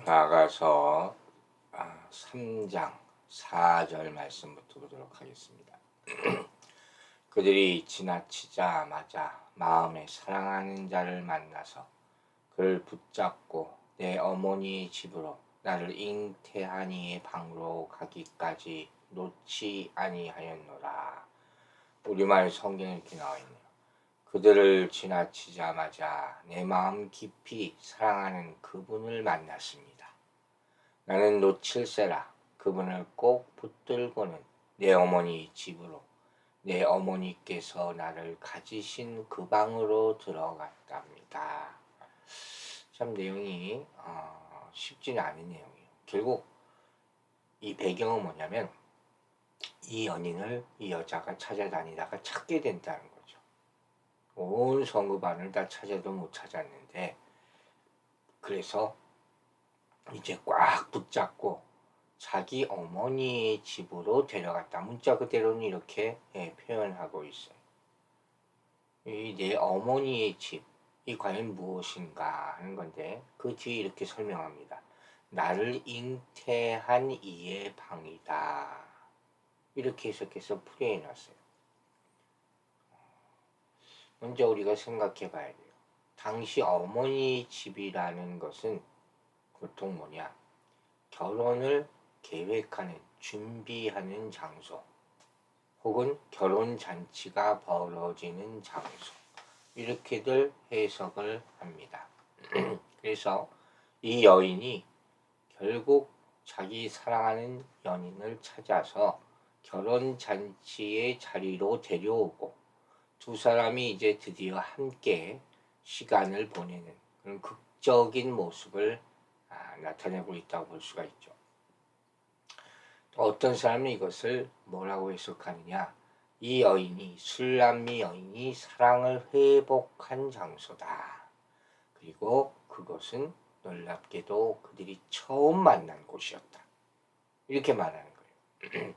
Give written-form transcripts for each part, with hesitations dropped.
나아가서 3장 4절 말씀부터 보도록 하겠습니다. 그들이 지나치자마자 마음에 사랑하는 자를 만나서 그를 붙잡고 내 어머니의 집으로 나를 잉태한 이의 방으로 가기까지 놓지 아니하였노라. 우리말 성경에 이렇게 나와 있네요. 그들을 지나치자마자 내 마음 깊이 사랑하는 그분을 만났습니다. 나는 놓칠세라 그분을 꼭 붙들고는 내 어머니 집으로 내 어머니께서 나를 가지신 그 방으로 들어갔답니다. 참 내용이 쉽지는 않은 내용이에요. 결국 이 배경은 뭐냐면 이 연인을 이 여자가 찾아다니다가 찾게 된다는 거죠. 온 성읍안을 다 찾아도 못 찾았는데 그래서 이제 꽉 붙잡고 자기 어머니의 집으로 데려갔다. 문자 그대로는 이렇게 표현하고 있어요. 이 내 어머니의 집이 과연 무엇인가 하는 건데 그 뒤에 이렇게 설명합니다. 나를 잉태한 이의 방이다. 이렇게 해석해서 풀이해놨어요. 먼저 우리가 생각해 봐야 돼요. 당시 어머니 집이라는 것은 보통 뭐냐? 결혼을 계획하는, 준비하는 장소, 혹은 결혼잔치가 벌어지는 장소, 이렇게들 해석을 합니다. 그래서 이 여인이 결국 자기 사랑하는 연인을 찾아서 결혼잔치의 자리로 데려오고 두 사람이 이제 드디어 함께 시간을 보내는 그런 극적인 모습을 나타내고 있다고 볼 수가 있죠. 또 어떤 사람은 이것을 뭐라고 해석하느냐? 이 여인이, 술람미 여인이 사랑을 회복한 장소다. 그리고 그것은 놀랍게도 그들이 처음 만난 곳이었다. 이렇게 말하는 거예요.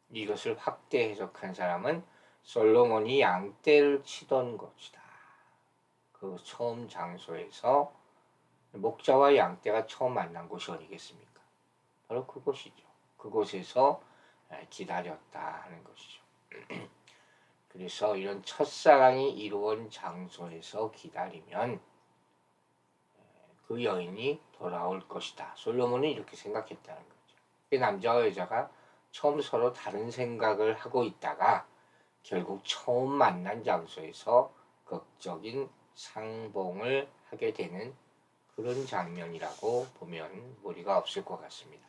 이것을 확대 해석한 사람은 솔로몬이 양떼를 치던 곳이다. 그 처음 장소에서 목자와 양떼가 처음 만난 곳이 어디겠습니까? 바로 그곳이죠. 그곳에서 기다렸다 하는 것이죠. 그래서 이런 첫사랑이 이루어진 장소에서 기다리면 그 여인이 돌아올 것이다. 솔로몬은 이렇게 생각했다는 거죠. 남자와 여자가 처음 서로 다른 생각을 하고 있다가 결국 처음 만난 장소에서 극적인 상봉을 하게 되는 그런 장면이라고 보면 무리가 없을 것 같습니다.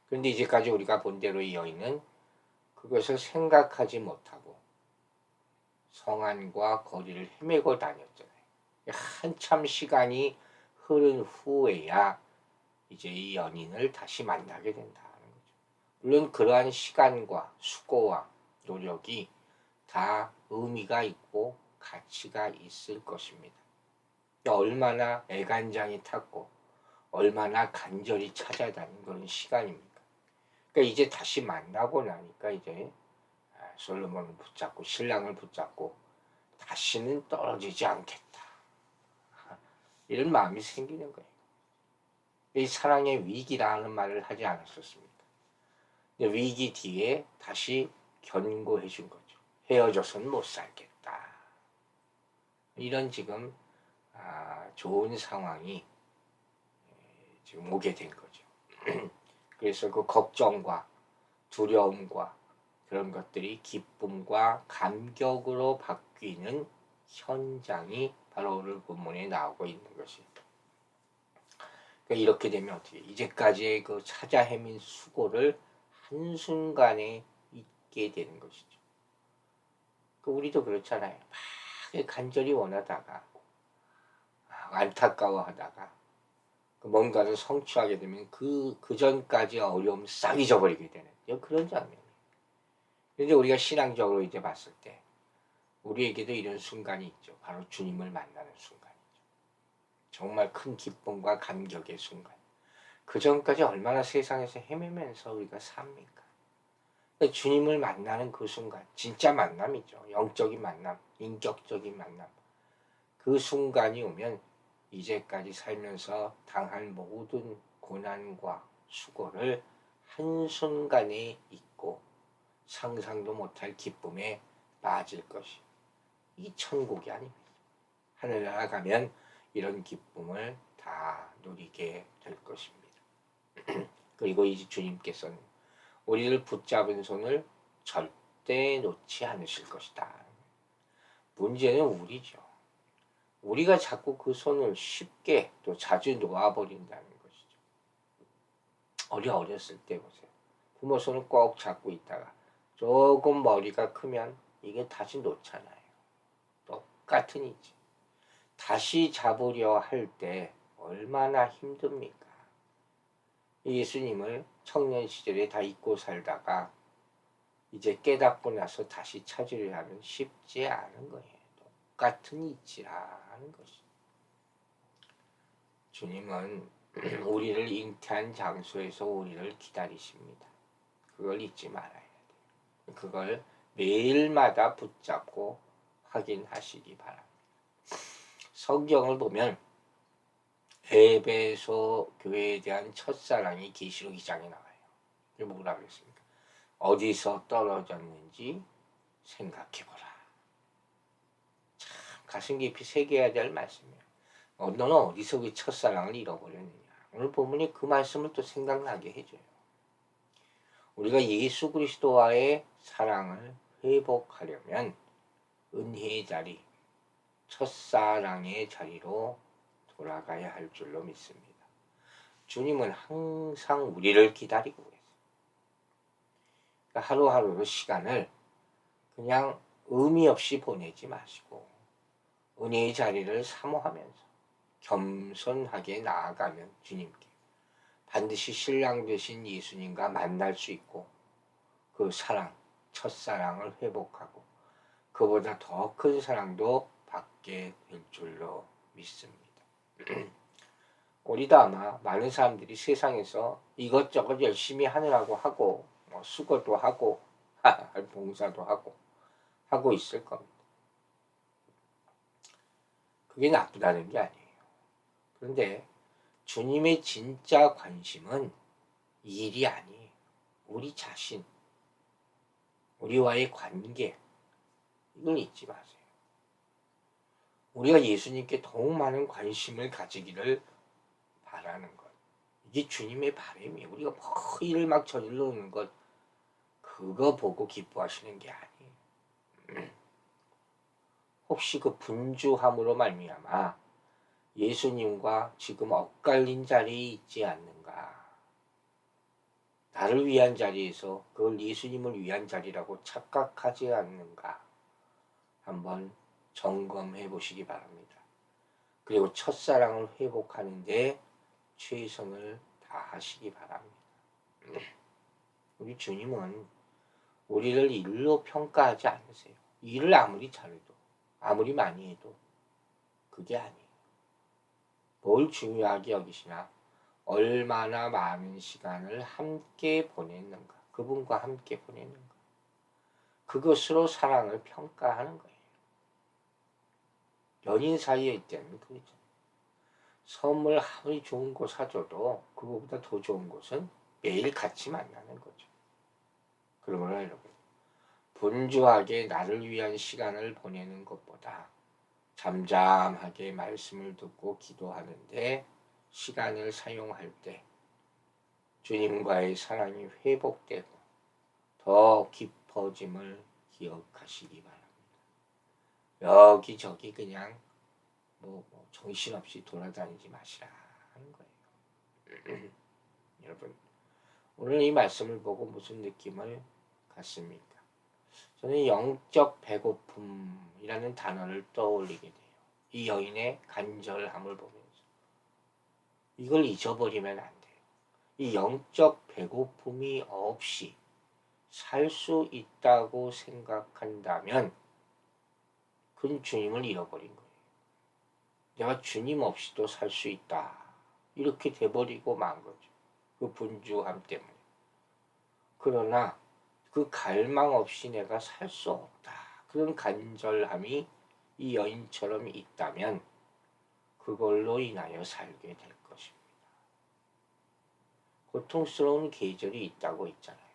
그런데 이제까지 우리가 본 대로 이 여인은 그것을 생각하지 못하고 성안과 거리를 헤매고 다녔잖아요. 한참 시간이 흐른 후에야 이제 이 연인을 다시 만나게 된다는 거죠. 물론 그러한 시간과 수고와 노력이 다 의미가 있고 가치가 있을 것입니다. 얼마나 애간장이 탔고 얼마나 간절히 찾아다닌 그런 시간입니까? 그러니까 이제 다시 만나고 나니까 이제 솔로몬을 붙잡고 신랑을 붙잡고 다시는 떨어지지 않겠다. 이런 마음이 생기는 거예요. 이 사랑의 위기라는 말을 하지 않았었습니까? 근데 위기 뒤에 다시 견고해 준 거죠. 헤어져서는 못 살겠다. 이런 지금 좋은 상황이 지금 오게 된 거죠. 그래서 그 걱정과 두려움과 그런 것들이 기쁨과 감격으로 바뀌는 현장이 바로 오늘 본문에 나오고 있는 것입니다. 그러니까 이렇게 되면 어떻게 이제까지의 그 찾아 헤맨 수고를 한순간에 잊게 되는 것이죠. 우리도 그렇잖아요. 막 간절히 원하다가 안타까워하다가 뭔가를 성취하게 되면 그 전까지 어려움 싹 잊어버리게 되는 그런 장면이에요. 그런데 우리가 신앙적으로 이제 봤을 때 우리에게도 이런 순간이 있죠. 바로 주님을 만나는 순간이죠. 정말 큰 기쁨과 감격의 순간. 그 전까지 얼마나 세상에서 헤매면서 우리가 삽니까? 주님을 만나는 그 순간, 진짜 만남이죠. 영적인 만남, 인격적인 만남. 그 순간이 오면 이제까지 살면서 당한 모든 고난과 수고를 한순간에 잊고 상상도 못할 기쁨에 빠질 것이 이 천국이 아닙니다. 하늘나라 가면 이런 기쁨을 다 누리게 될 것입니다. 그리고 이제 주님께서는 우리를 붙잡은 손을 절대 놓지 않으실 것이다. 문제는 우리죠. 우리가 자꾸 그 손을 쉽게 또 자주 놓아버린다는 것이죠. 어렸을 때 보세요. 부모 손을 꼭 잡고 있다가 조금 머리가 크면 이게 다시 놓잖아요. 똑같은 이지. 다시 잡으려 할 때 얼마나 힘듭니까? 예수님을 청년 시절에 다 잊고 살다가 이제 깨닫고 나서 다시 찾으려 하면 쉽지 않은 거예요. 똑같은 이치라는 것이. 주님은 우리를 잉태한 장소에서 우리를 기다리십니다. 그걸 잊지 말아야 돼요. 그걸 매일마다 붙잡고 확인하시기 바랍니다. 성경을 보면 에베소 교회에 대한 첫사랑이 계시록 2장에 나와요. 이게 뭐라 그랬습니까? 어디서 떨어졌는지 생각해보라. 참 가슴 깊이 새겨야 될 말씀이에요. 너는 어디서 그 첫사랑을 잃어버렸느냐. 오늘 본문이 그 말씀을 또 생각나게 해줘요. 우리가 예수 그리스도와의 사랑을 회복하려면 은혜의 자리, 첫사랑의 자리로 돌아가야 할 줄로 믿습니다. 주님은 항상 우리를 기다리고 계세요. 그러니까 하루하루 시간을 그냥 의미 없이 보내지 마시고 은혜의 자리를 사모하면서 겸손하게 나아가면 주님께 반드시 신랑 되신 예수님과 만날 수 있고 그 사랑, 첫사랑을 회복하고 그보다 더 큰 사랑도 받게 될 줄로 믿습니다. 우리도 아마 많은 사람들이 세상에서 이것저것 열심히 하느라고 하고 수고도 하고 봉사도 하고 있을 겁니다. 그게 나쁘다는 게 아니에요. 그런데 주님의 진짜 관심은 일이 아니에요. 우리 자신, 우리와의 관계, 이걸 잊지 마세요. 우리가 예수님께 더욱 많은 관심을 가지기를 바라는 것. 이게 주님의 바람이에요. 우리가 뭐 일을 막 저질러 오는 것, 그거 보고 기뻐하시는 게 아니에요. 혹시 그 분주함으로 말미암아 예수님과 지금 엇갈린 자리에 있지 않는가? 나를 위한 자리에서 그걸 예수님을 위한 자리라고 착각하지 않는가? 한번 점검해 보시기 바랍니다. 그리고 첫사랑을 회복하는데 최선을 다하시기 바랍니다. 우리 주님은 우리를 일로 평가하지 않으세요. 일을 아무리 잘해도 아무리 많이 해도 그게 아니에요. 뭘 중요하게 여기시나? 얼마나 많은 시간을 함께 보냈는가? 그분과 함께 보냈는가? 그것으로 사랑을 평가하는 거예요. 연인 사이에 있다면 그거죠. 선물 아무리 좋은 거 사줘도 그거보다 더 좋은 것은 매일 같이 만나는 거죠. 그러므로 여러분, 분주하게 나를 위한 시간을 보내는 것보다 잠잠하게 말씀을 듣고 기도하는데 시간을 사용할 때 주님과의 사랑이 회복되고 더 깊어짐을 기억하시기 바랍니다. 여기저기 그냥 정신없이 돌아다니지 마시라 하는 거예요. 여러분, 오늘 이 말씀을 보고 무슨 느낌을 갖습니까? 저는 영적 배고픔이라는 단어를 떠올리게 돼요. 이 여인의 간절함을 보면서 이걸 잊어버리면 안 돼요. 이 영적 배고픔이 없이 살 수 있다고 생각한다면 그건 주님을 잃어버린 거예요. 내가 주님 없이도 살 수 있다. 이렇게 돼버리고 만 거죠. 그 분주함 때문에. 그러나 그 갈망 없이 내가 살 수 없다. 그런 간절함이 이 여인처럼 있다면 그걸로 인하여 살게 될 것입니다. 고통스러운 계절이 있다고 했잖아요.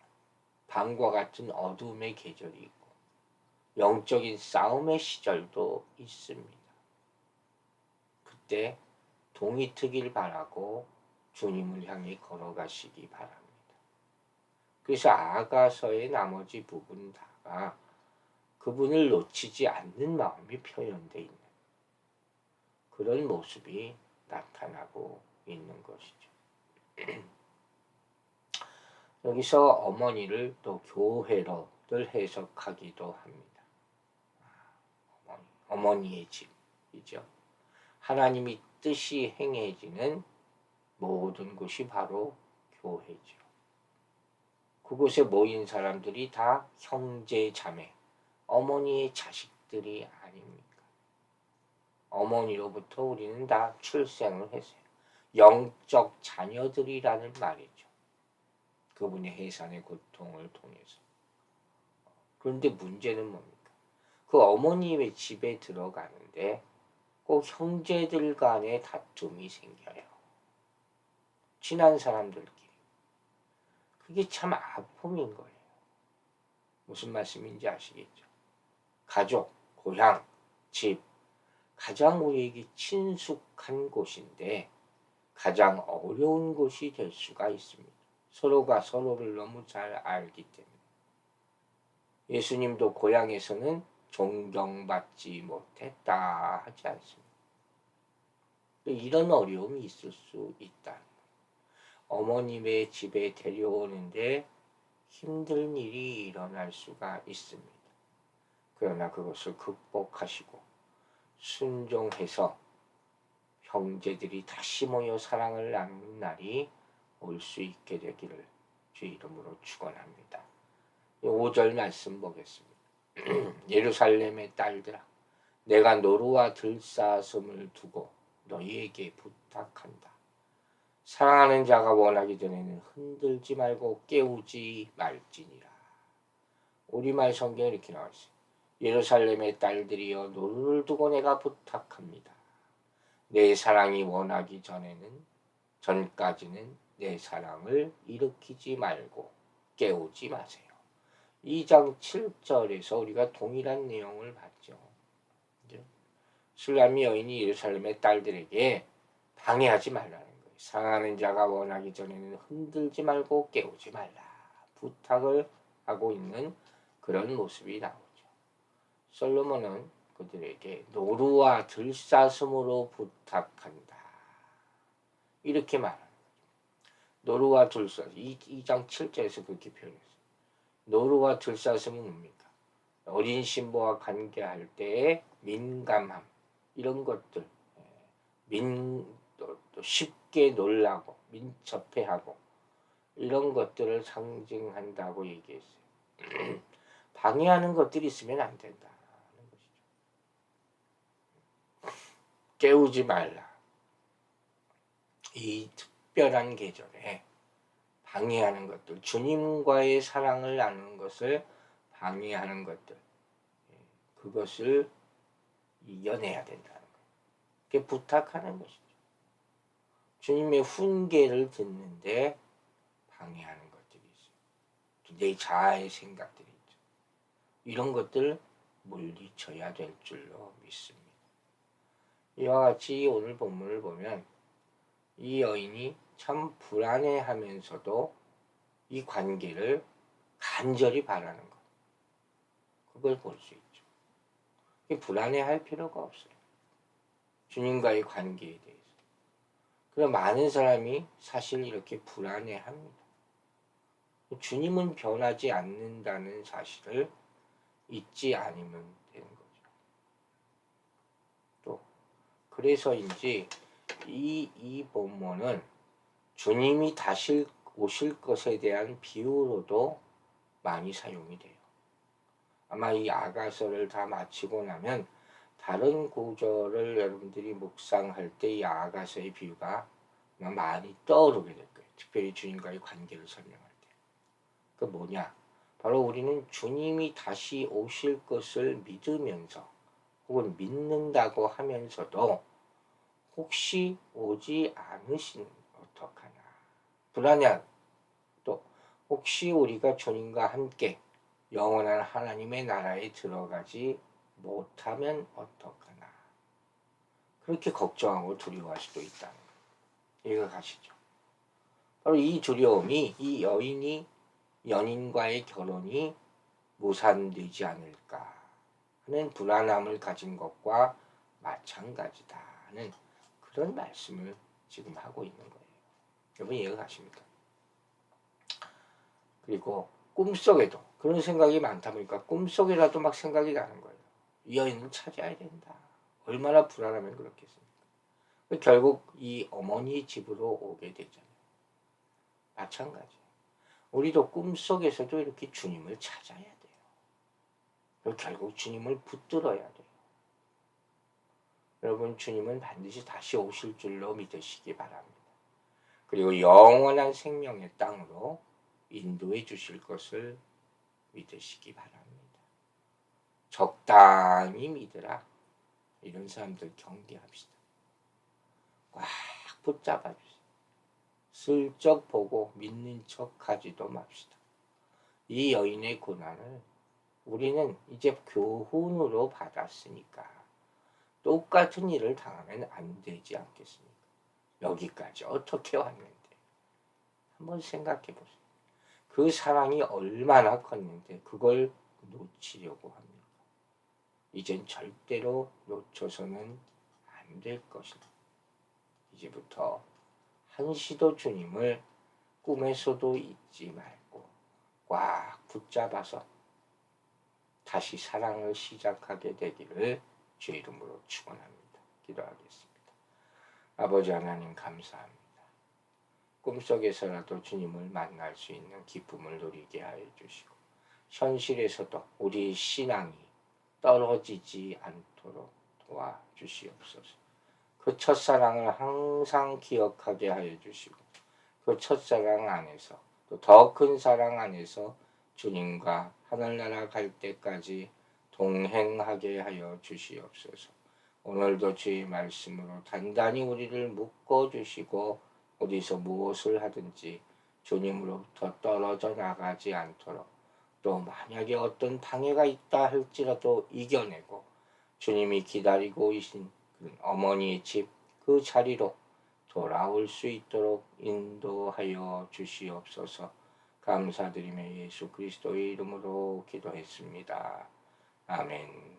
밤과 같은 어둠의 계절이 있고 영적인 싸움의 시절도 있습니다. 그때 동이 트길 바라고 주님을 향해 걸어가시기 바랍니다. 그래서 아가서의 나머지 부분 다가 그분을 놓치지 않는 마음이 표현되어 있는 그런 모습이 나타나고 있는 것이죠. 여기서 어머니를 또 교회로들 해석하기도 합니다. 어머니의 집이죠. 하나님이 뜻이 행해지는 모든 곳이 바로 교회죠. 그곳에 모인 사람들이 다 형제 자매, 어머니의 자식들이 아닙니까? 어머니로부터 우리는 다 출생을 했어요. 영적 자녀들이라는 말이죠. 그분의 해산의 고통을 통해서. 그런데 문제는 뭡니까? 그 어머니의 집에 들어가는데 꼭 형제들 간의 다툼이 생겨요. 친한 사람들끼리. 그게 참 아픔인 거예요. 무슨 말씀인지 아시겠죠? 가족, 고향, 집, 가장 우리에게 친숙한 곳인데 가장 어려운 곳이 될 수가 있습니다. 서로가 서로를 너무 잘 알기 때문에. 예수님도 고향에서는 존경받지 못했다 하지 않습니다. 이런 어려움이 있을 수 있다. 어머님의 집에 데려오는데 힘든 일이 일어날 수가 있습니다. 그러나 그것을 극복하시고 순종해서 형제들이 다시 모여 사랑을 나누는 날이 올 수 있게 되기를 주 이름으로 축원합니다. 5절 말씀 보겠습니다. 예루살렘의 딸들아, 내가 노루와 들사슴을 두고 너희에게 부탁한다. 사랑하는 자가 원하기 전에는 흔들지 말고 깨우지 말지니라. 우리말 성경에 이렇게 나와 있어요. 예루살렘의 딸들이여, 노루를 두고 내가 부탁합니다. 내 사랑이 원하기 전까지는 내 사랑을 일으키지 말고 깨우지 마세요. 2장 7절에서 우리가 동일한 내용을 봤죠. 술람미 여인이 예루살렘의 딸들에게 방해하지 말라는 거예요. 사랑하는 자가 원하기 전에는 흔들지 말고 깨우지 말라. 부탁을 하고 있는 그런 모습이 나오죠. 솔로몬은 그들에게 노루와 들사슴으로 부탁한다. 이렇게 말합니다. 노루와 들사슴, 2장 7절에서 그렇게 표현했어요. 노루와 들사슴은 뭡니까? 어린 신부와 관계할 때의 민감함, 이런 것들, 또 쉽게 놀라고 민첩해하고 이런 것들을 상징한다고 얘기했어요. 방해하는 것들이 있으면 안 된다는 것이죠. 깨우지 말라. 이 특별한 계절에 방해하는 것들, 주님과의 사랑을 나누는 것을 방해하는 것들, 그것을 이겨내야 된다는 거예요. 그게 부탁하는 것이죠. 주님의 훈계를 듣는데 방해하는 것들이 있어요. 내 자아의 생각들이 있죠. 이런 것들 물리쳐야 될 줄로 믿습니다. 이와 같이 오늘 본문을 보면 이 여인이 참 불안해하면서도 이 관계를 간절히 바라는 것, 그걸 볼 수 있죠. 불안해할 필요가 없어요. 주님과의 관계에 대해서. 그럼 많은 사람이 사실 이렇게 불안해합니다. 주님은 변하지 않는다는 사실을 잊지 않으면 되는 거죠. 또 그래서인지 이 본문은 주님이 다시 오실 것에 대한 비유로도 많이 사용이 돼요. 아마 이 아가서를 다 마치고 나면 다른 구절을 여러분들이 묵상할 때 이 아가서의 비유가 많이 떠오르게 될 거예요. 특별히 주님과의 관계를 설명할 때. 그 뭐냐? 바로 우리는 주님이 다시 오실 것을 믿으면서 혹은 믿는다고 하면서도 혹시 오지 않으시는 어떡하나. 불안해한 또 혹시 우리가 주님과 함께 영원한 하나님의 나라에 들어가지 못하면 어떡하나. 그렇게 걱정하고 두려워할 수도 있다는 거예요. 이해가 가시죠? 바로 이 두려움이 이 여인이 연인과의 결혼이 무산되지 않을까 하는 불안함을 가진 것과 마찬가지다 하는 그런 말씀을 지금 하고 있는 거예요. 여러분 이해가 가십니까? 그리고 꿈속에도 그런 생각이 많다 보니까 꿈속이라도 막 생각이 나는 거예요. 이 여인을 찾아야 된다. 얼마나 불안하면 그렇겠습니까? 결국 이 어머니 집으로 오게 되잖아요. 마찬가지. 우리도 꿈속에서도 이렇게 주님을 찾아야 돼요. 그리고 결국 주님을 붙들어야 돼요. 여러분 주님은 반드시 다시 오실 줄로 믿으시기 바랍니다. 그리고 영원한 생명의 땅으로 인도해 주실 것을 믿으시기 바랍니다. 적당히 믿으라. 이런 사람들 경계합시다. 꽉 붙잡아 주세요. 슬쩍 보고 믿는 척하지도 맙시다. 이 여인의 고난을 우리는 이제 교훈으로 받았으니까 똑같은 일을 당하면 안 되지 않겠습니까? 여기까지 어떻게 왔는데 한번 생각해 보세요. 그 사랑이 얼마나 컸는데 그걸 놓치려고 합니다. 이젠 절대로 놓쳐서는 안 될 것입니다. 이제부터 한시도 주님을 꿈에서도 잊지 말고 꽉 붙잡아서 다시 사랑을 시작하게 되기를 주의 이름으로 축원합니다. 기도하겠습니다. 아버지 하나님 감사합니다. 꿈속에서라도 주님을 만날 수 있는 기쁨을 누리게 하여 주시고 현실에서도 우리 신앙이 떨어지지 않도록 도와주시옵소서. 그 첫사랑을 항상 기억하게 하여 주시고 그 첫사랑 안에서 또 더 큰 사랑 안에서 주님과 하늘나라 갈 때까지 동행하게 하여 주시옵소서. 오늘도 주의 말씀으로 단단히 우리를 묶어주시고 어디서 무엇을 하든지 주님으로부터 떨어져 나가지 않도록 또 만약에 어떤 방해가 있다 할지라도 이겨내고 주님이 기다리고 계신 어머니의 집 그 자리로 돌아올 수 있도록 인도하여 주시옵소서. 감사드리며 예수 그리스도의 이름으로 기도했습니다. 아멘.